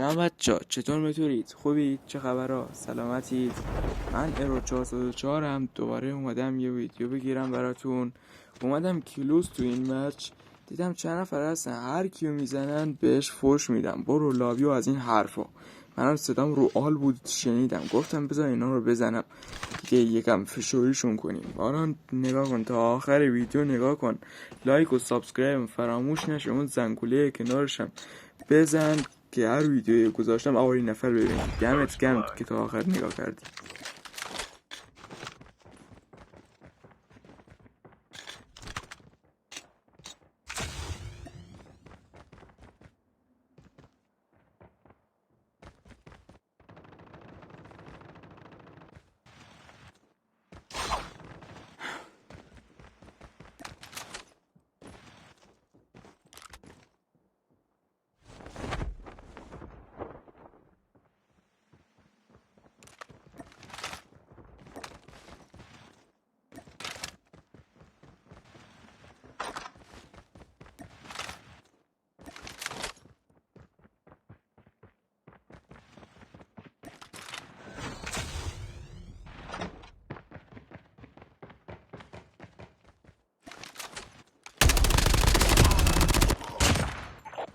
سلام بچه‌ها، چطور میتونید؟ خوبید؟ چه خبرها؟ سلامتید؟ من ارو 404 هم دوباره اومدم یه ویدیو بگیرم براتون. اومدم کلوز تو این مچ دیدم چند نفر هستن هر کیو میزنن بهش فوش میدم، برو لابی و از این حرفا. منم صدام رو آل بود شنیدم، گفتم بذار اینا رو بزنم دیگه یکم فشوریشون کنیم. باران نگاه کن تا آخر ویدیو نگاه کن، لایک و سابسکرایب فراموش نشه، اون زنگوله کنارشم بزن که هر ویدیویی گذاشتم اولین نفر ببینید. دمت گرم که تا آخر نگاه کردی.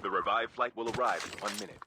The revived flight will arrive in 1 minute.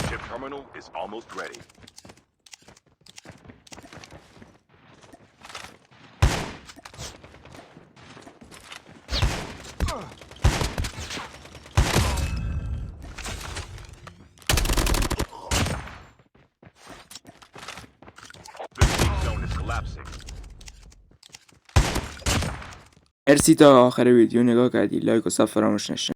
Chip terminal is almost ready. The safe zone is collapsing. مرسی تا آخر ویدیو نگاه کردی. لایک و ساب فراموش نشه.